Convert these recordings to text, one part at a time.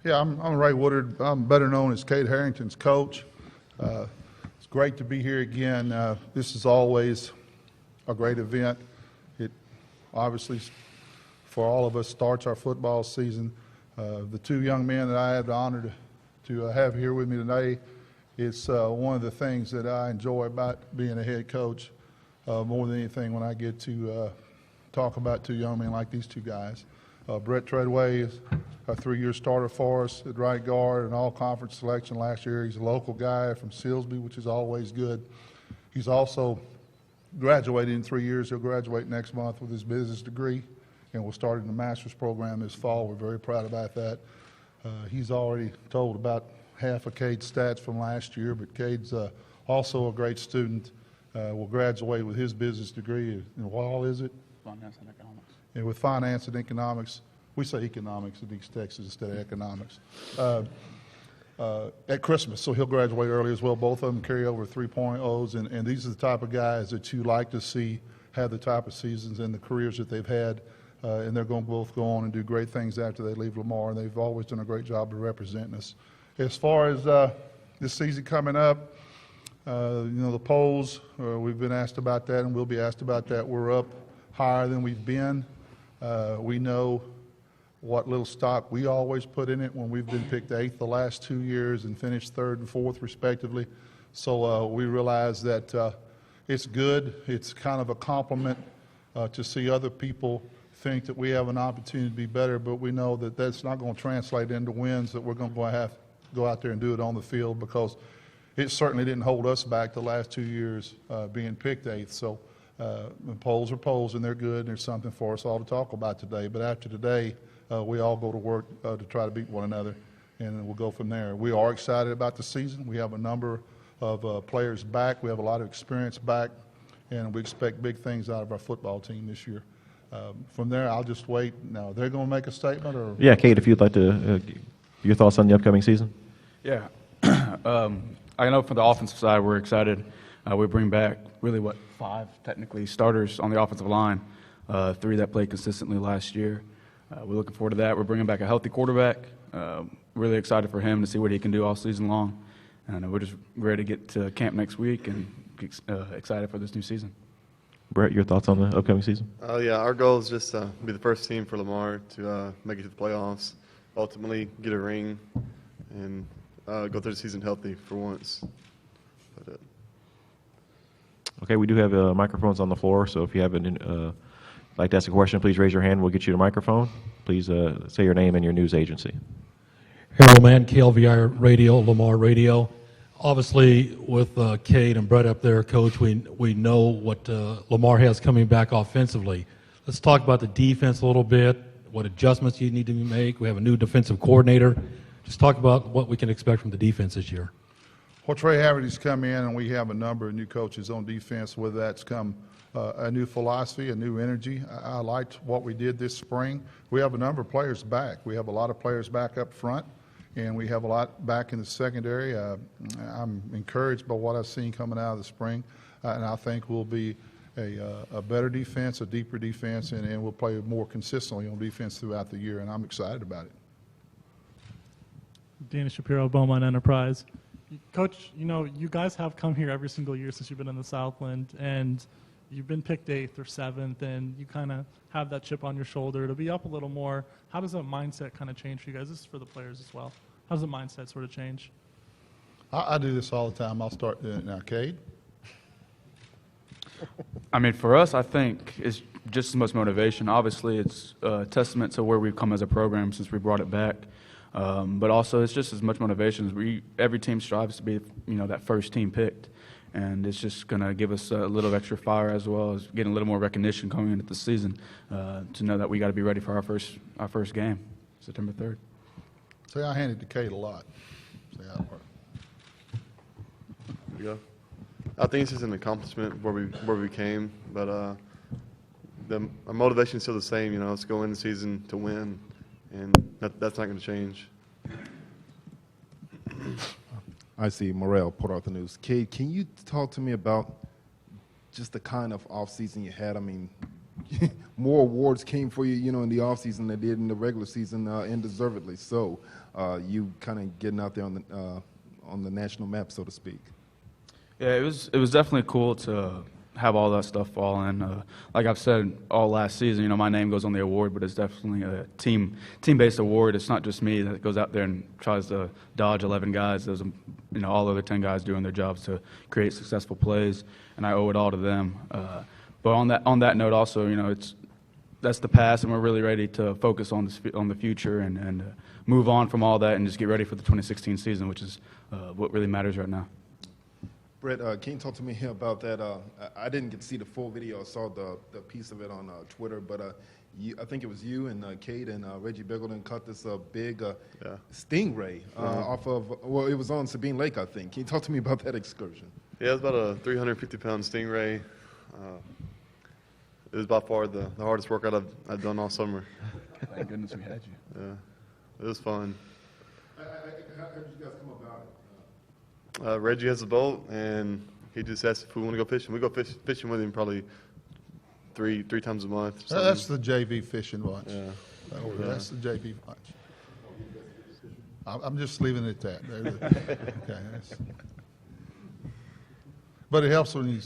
Yeah, I'm Ray Woodard. I'm better known as Kade Harrington's coach. It's great to be here again. This is always a great event. It obviously, for all of us, starts our football season. The two young men that I have the honor to have here with me today, it's one of the things that I enjoy about being a head coach more than anything when I get to talk about two young men like these two guys. Bret Treadway is a 3-year starter for us at right guard, an all-conference selection last year. He's a local guy from Silsbee, which is always good. He's also graduated in 3 years. He'll graduate next month with his business degree, and we'll start in the master's program this fall. We're very proud about that. He's already told about half of Kade's stats from last year, but Kade's also a great student. Will graduate with his business degree. And what all is it? Finance and economics. And with finance and economics, we say economics in East Texas instead of economics, at Christmas. So he'll graduate early as well. Both of them carry over 3.0s, and these are the type of guys that you like to see have the type of seasons and the careers that they've had, and they're going to both go on and do great things after they leave Lamar, and they've always done a great job of representing us. As far as this season coming up, the polls, we've been asked about that, and we'll be asked about that. We're up higher than we've been. We know what little stock we always put in it when we've been picked 8th the last 2 years and finished 3rd and 4th respectively. So we realize that it's good. It's kind of a compliment to see other people think that we have an opportunity to be better, but we know that that's not going to translate into wins, that we're going to have to go out there and do it on the field, because it certainly didn't hold us back the last 2 years being picked 8th. So the polls are polls, and they're good, and there's something for us all to talk about today. But after today, we all go to work to try to beat one another, and we'll go from there. We are excited about the season. We have a number of players back. We have a lot of experience back, and we expect big things out of our football team this year. From there, I'll just wait. Now, they're going to make a statement? Or Yeah, Kade, if you'd like to your thoughts on the upcoming season? Yeah. I know for the offensive side, we're excited. We bring back really, 5 technically starters on the offensive line, 3 that played consistently last year. We're looking forward to that. We're bringing back a healthy quarterback. Really excited for him to see what he can do all season long. And we're just ready to get to camp next week and excited for this new season. Bret, your thoughts on the upcoming season? Yeah, our goal is just to be the first team for Lamar to make it to the playoffs, ultimately get a ring, and go through the season healthy for once. But, Okay, we do have microphones on the floor, so if you have like to ask a question, please raise your hand. We'll get you the microphone. Please say your name and your news agency. Harold Mann, KLVR Radio, Lamar Radio. Obviously, with Kade and Bret up there, Coach, we know what Lamar has coming back offensively. Let's talk about the defense a little bit, what adjustments you need to make. We have a new defensive coordinator. Just talk about what we can expect from the defense this year. Well, Trey Haverty's come in, and we have a number of new coaches on defense. Whether that's come a new philosophy, a new energy. I liked what we did this spring. We have a number of players back. We have a lot of players back up front, and we have a lot back in the secondary. I'm encouraged by what I've seen coming out of the spring, and I think we'll be a better defense, a deeper defense, and we'll play more consistently on defense throughout the year, and I'm excited about it. Dana Shapiro, Beaumont Enterprise. Coach, you guys have come here every single year since you've been in the Southland, and you've been picked 8th or 7th, and you kind of have that chip on your shoulder to be up a little more. How does that mindset kind of change for you guys? This is for the players as well. How does the mindset sort of change? I do this all the time. I'll start doing it now. Kade? I mean, for us, I think it's just as much motivation. Obviously, it's a testament to where we've come as a program since we brought it back. But also, it's just as much motivation as every team strives to be, that first team picked. And it's just going to give us a little extra fire, as well as getting a little more recognition coming into the season, to know that we got to be ready for our first game, September 3rd. See, I handed to Kade a lot. See how it works. there you go. I think it's just an accomplishment where we came, but our motivation is still the same. Let's go in the season to win, and that's not going to change. I see Morrell, Port Arthur News. Kade, can you talk to me about just the kind of offseason you had? I mean, more awards came for you, in the offseason than did in the regular season, and deservedly so. You kind of getting out there on the national map, so to speak. Yeah, it was definitely cool to have all that stuff fall in. Like I've said all last season, my name goes on the award, but it's definitely a team-based award. It's not just me that goes out there and tries to dodge 11 guys. There's all other 10 guys doing their jobs to create successful plays, and I owe it all to them. But on that note, also, that's the past, and we're really ready to focus on the future and move on from all that and just get ready for the 2016 season, which is what really matters right now. Bret, can you talk to me about that? I didn't get to see the full video. I saw the piece of it on Twitter, but I think it was you and Kade and Reggie Biggleton caught this big stingray off of, well, it was on Sabine Lake, I think. Can you talk to me about that excursion? Yeah, it was about a 350-pound stingray. It was by far the hardest workout I've done all summer. Thank goodness we had you. Yeah, it was fun. How did you guys come about it? Reggie has a boat, and he just asked if we want to go fishing. We go fishing with him probably three times a month. That's the JV fishing bunch. Yeah. That's the JV bunch. I'm just leaving it at that. Okay. But it helps when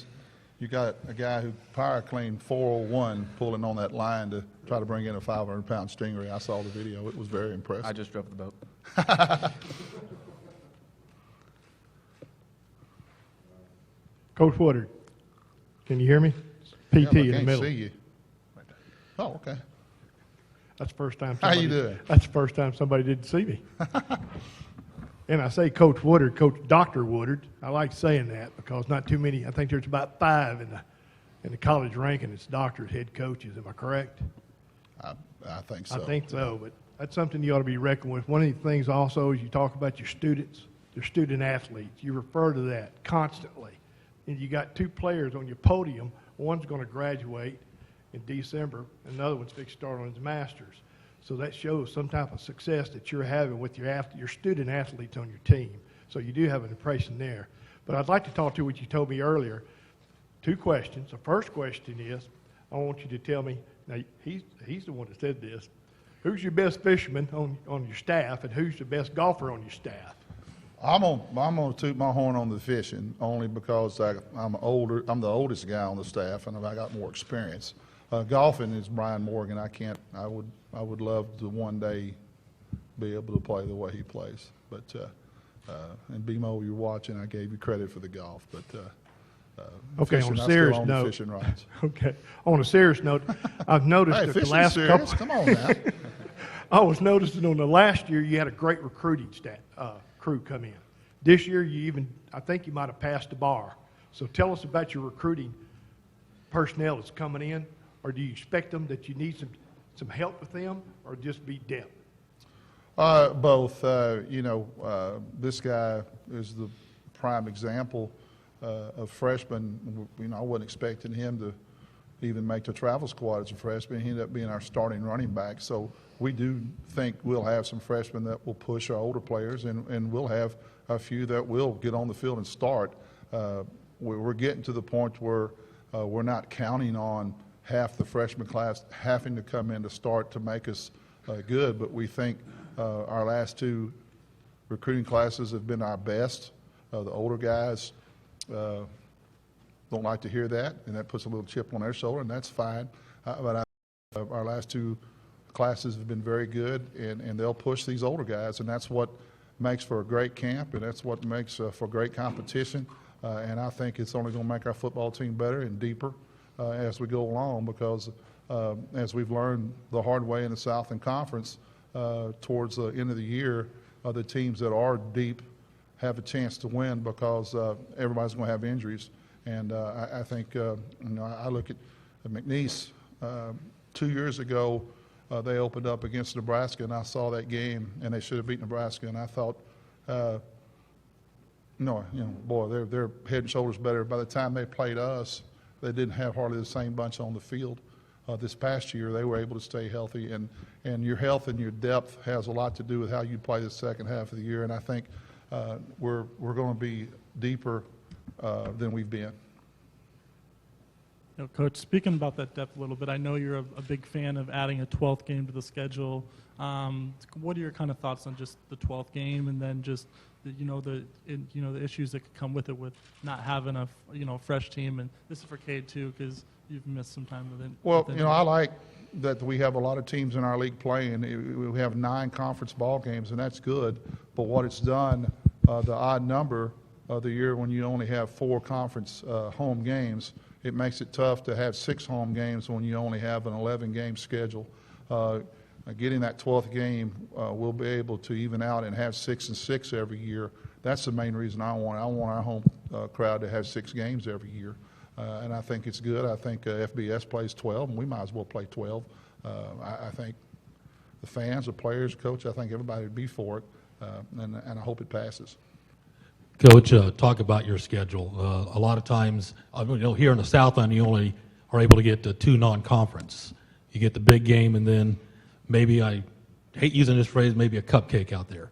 you got a guy who power cleaned 401 pulling on that line to try to bring in a 500-pound stingray. I saw the video. It was very impressive. I just drove the boat. Coach Woodard, can you hear me? Yeah, PT but I in the can't middle. see you. Oh, okay. That's the first time. How you doing? That's the first time somebody didn't see me. And I say Coach Woodard, Coach Dr. Woodard. I like saying that because not too many. I think there's about 5 in the college ranking. It's doctors, head coaches. Am I correct? I think so. I think so, but that's something you ought to be reckoned with. One of the things also is you talk about your students, your student athletes. You refer to that constantly. And you got 2 players on your podium. One's going to graduate in December, and another one's fixed to start on his master's. So that shows some type of success that you're having with your student athletes on your team. So you do have an impression there. But I'd like to talk to what you told me earlier. 2 questions. The first question is, I want you to tell me, now he's the one that said this, who's your best fisherman on your staff, and who's the best golfer on your staff? I'm gonna toot my horn on the fishing only because I'm the oldest guy on the staff, and I got more experience. Golfing is Brian Morgan. I would love to one day be able to play the way he plays. But and BMO, you're watching. I gave you credit for the golf, but Okay, fishing, on a I serious still own the note. fishing rights. Okay. On a serious note, I've noticed Hey, that the fishing's last serious. couple. Come on now. I was noticing on the last year you had a great recruiting crew come in. This year I think you might have passed the bar. So tell us about your recruiting personnel that's coming in, or do you expect them that you need some help with them, or just be depth? Both. This guy is the prime example of freshman. I wasn't expecting him to even make the travel squad as a freshman. He ended up being our starting running back. So we do think we'll have some freshmen that will push our older players, and we'll have a few that will get on the field and start. We're getting to the point where we're not counting on half the freshman class having to come in to start to make us good, but we think our last 2 recruiting classes have been our best. The older guys don't like to hear that, and that puts a little chip on their shoulder, and that's fine. But our last 2 classes have been very good, and they'll push these older guys, and that's what makes for a great camp, and that's what makes for great competition. And I think it's only going to make our football team better and deeper as we go along, because as we've learned the hard way in the Southland Conference, towards the end of the year, the teams that are deep have a chance to win because everybody's going to have injuries. And I think, I look at McNeese 2 years ago. They opened up against Nebraska, and I saw that game, and they should have beat Nebraska. And I thought, boy, they're head and shoulders better. By the time they played us, they didn't have hardly the same bunch on the field. This past year, they were able to stay healthy, and your health and your depth has a lot to do with how you play the second half of the year. And I think we're going to be deeper than we've been. Coach, speaking about that depth a little bit, I know you're a big fan of adding a 12th game to the schedule. What are your kind of thoughts on just the 12th game, and then just the issues that could come with it, with not having a fresh team? And this is for Kade too, because you've missed some time with it. Well, I like that we have a lot of teams in our league playing. We have 9 conference ball games, and that's good. But what it's done, the odd number of the year when you only have 4 conference home games, it makes it tough to have 6 home games when you only have an 11-game schedule. Getting that 12th game, we'll be able to even out and have 6 and 6 every year. That's the main reason I want our home crowd to have 6 games every year. And I think it's good. I think FBS plays 12, and we might as well play 12. I think the fans, the players, coach, I think everybody would be for it, and I hope it passes. Coach, talk about your schedule. A lot of times, here in the Southland, you only are able to get to 2 non-conference. You get the big game, and then maybe, I hate using this phrase, maybe a cupcake out there.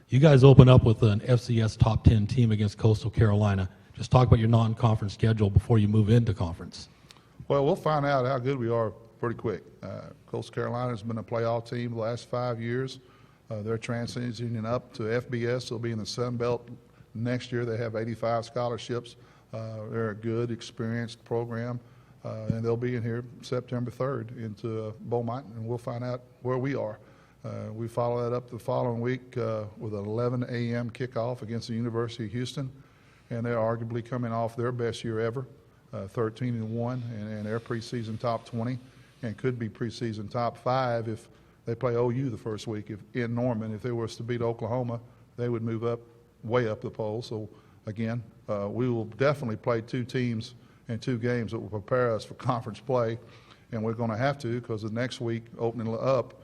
You guys open up with an FCS top 10 team against Coastal Carolina. Just talk about your non-conference schedule before you move into conference. Well, we'll find out how good we are pretty quick. Coastal Carolina has been a playoff team the last 5 years. They're transitioning up to FBS. They'll be in the Sun Belt next year. They have 85 scholarships. They're a good, experienced program, and they'll be in here September 3rd into Beaumont, and we'll find out where we are. We follow that up the following week with an 11 a.m. kickoff against the University of Houston, and they're arguably coming off their best year ever, 13-1, and they're preseason top 20, and could be preseason top 5 if they play OU the first week in Norman. If they were to beat Oklahoma, they would move up, way up the poll. So again, we will definitely play 2 teams and 2 games that will prepare us for conference play, and we're going to have to, because the next week opening up,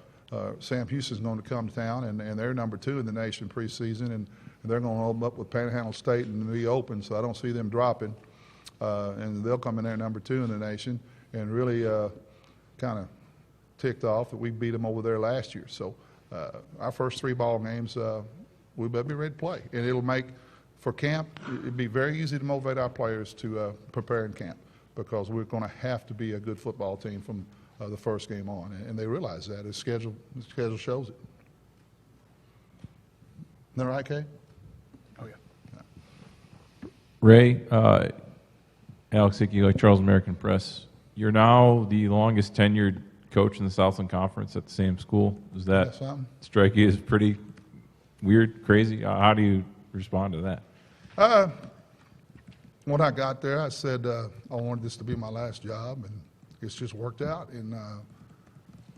Sam Houston's going to come to town, and they're number 2 in the nation preseason, and they're going to open up with Panhandle State and be open, so I don't see them dropping. And they'll come in there number 2 in the nation, and really kind of ticked off that we beat them over there last year. So our first 3 ball games, we better be ready to play, and it'll make, for camp, it'd be very easy to motivate our players to prepare in camp, because we're going to have to be a good football team from the first game on, and they realize that. The schedule shows it. Isn't that right, Kade? Oh, yeah. Ray, Alex Hickey, like Charles American Press, you're now the longest tenured coach in the Southland Conference at the same school. Does that strike you as pretty weird, crazy? How do you respond to that? When I got there, I said I wanted this to be my last job, and it's just worked out. And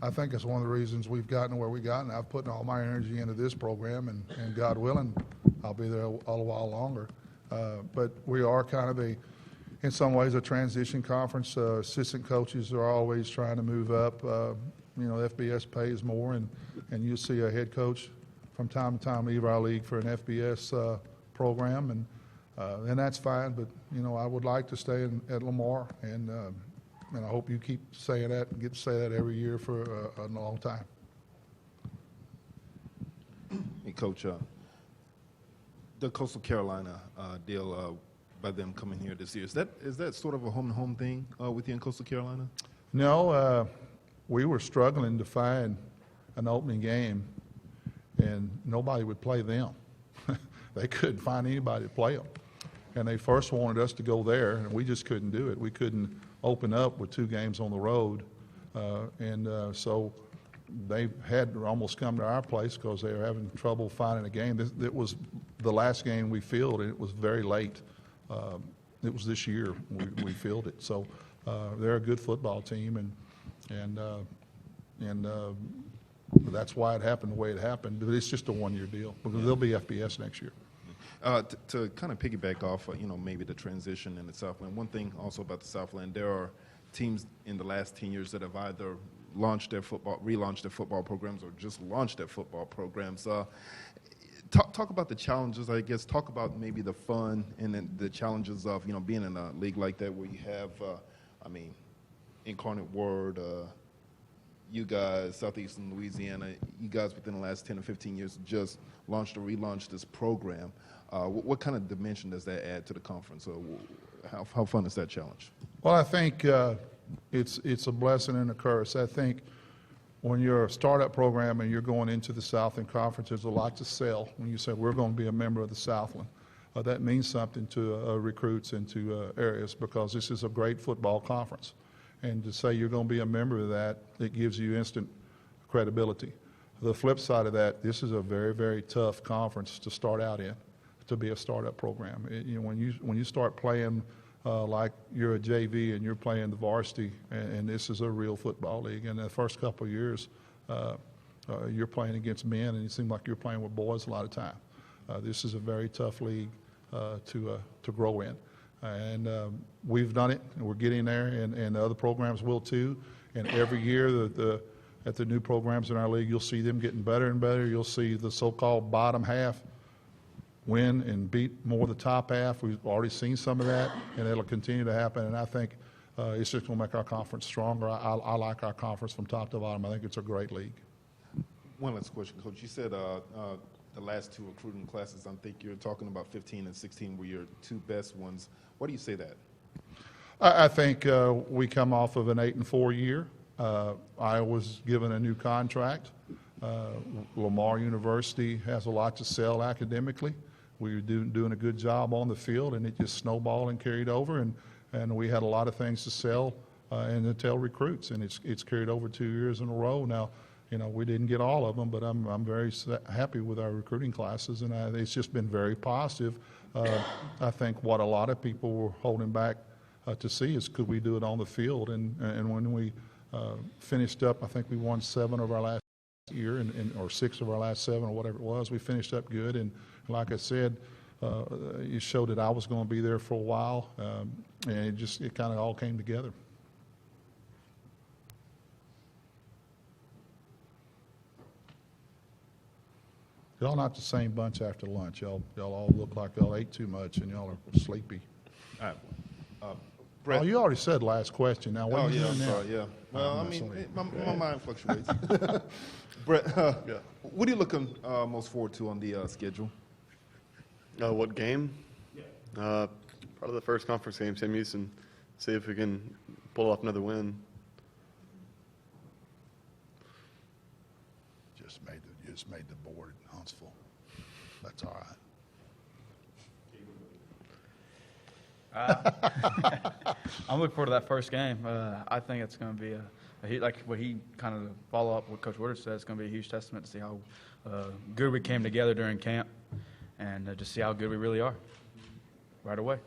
I think it's one of the reasons we've gotten where we got, and I've put all my energy into this program, and God willing, I'll be there a while longer. But we are kind of in some ways, a transition conference. Assistant coaches are always trying to move up. FBS pays more, and you see a head coach from time to time leave our league for an FBS program, and that's fine. But I would like to stay at Lamar, and I hope you keep saying that and get to say that every year for a long time. Hey, Coach, the Coastal Carolina deal, by them coming here this year, is that sort of a home-to-home thing with you in Coastal Carolina? No, we were struggling to find an opening game, and nobody would play them. They couldn't find anybody to play them. And they first wanted us to go there, and we just couldn't do it. We couldn't open up with 2 games on the road. So they had to almost come to our place because they were having trouble finding a game. It was the last game we filled, and it was very late. It was this year we filled it. So they're a good football team, and that's why it happened the way it happened. But it's just a 1-year deal, because they'll be FBS next year. To kind of piggyback off, maybe the transition in the Southland. One thing also about the Southland, there are teams in the last 10 years that have either relaunched their football programs, or just launched their football programs. Talk about the challenges, I guess. Talk about maybe the fun and then the challenges of being in a league like that, where you have, Incarnate Word, you guys, Southeastern Louisiana, you guys within the last 10 or 15 years just launched or relaunched this program. What kind of dimension does that add to the conference? how fun is that challenge? Well, I think it's a blessing and a curse. I think when you're a startup program and you're going into the Southland Conference, there's a lot to sell. When you say we're going to be a member of the Southland, that means something to recruits and to areas, because this is a great football conference. And to say you're going to be a member of that, it gives you instant credibility. The flip side of that, this is a very, very tough conference to start out in, to be a startup program. When you start playing like you're a JV and you're playing the varsity, and this is a real football league, and the first couple of years you're playing against men, and it seems like you're playing with boys a lot of time. This is a very tough league to grow in, and we've done it, and we're getting there, and the other programs will too. And every year at the new programs in our league, you'll see them getting better and better. You'll see the so-called bottom half win and beat more of the top half. We've already seen some of that, and it'll continue to happen. And I think it's just going to make our conference stronger. I like our conference from top to bottom. I think it's a great league. One last question, Coach. You said the last two recruiting classes, I think you're talking about 15 and 16 were your two best ones. Why do you say that? I think we come off of an 8-4 year. I was given a new contract. Lamar University has a lot to sell academically. We were doing a good job on the field, and it just snowballed and carried over, and we had a lot of things to sell and to tell recruits, and it's carried over 2 years in a row. Now, we didn't get all of them, but I'm very happy with our recruiting classes, and it's just been very positive. I think what a lot of people were holding back to see is, could we do it on the field? And when we finished up, I think we won 7 of our last year, or 6 of our last 7, or whatever it was. We finished up good, and like I said, you showed that I was going to be there for a while, and it kind of all came together. Y'all not the same bunch after lunch. Y'all all look like y'all ate too much, and y'all are sleepy. All right. Bret. Oh, you already said last question. Now, what are you doing now? Sorry, yeah. Well, I mean, my mind fluctuates. Bret, what are you looking most forward to on the schedule? What game? Probably the first conference game, Sam Houston. See if we can pull off another win. Just made the board in Huntsville. That's all right. I'm looking forward to that first game. I think it's going to be like what he kind of follow up what Coach Woodard said. It's going to be a huge testament to see how good we came together during camp, and just see how good we really are right away.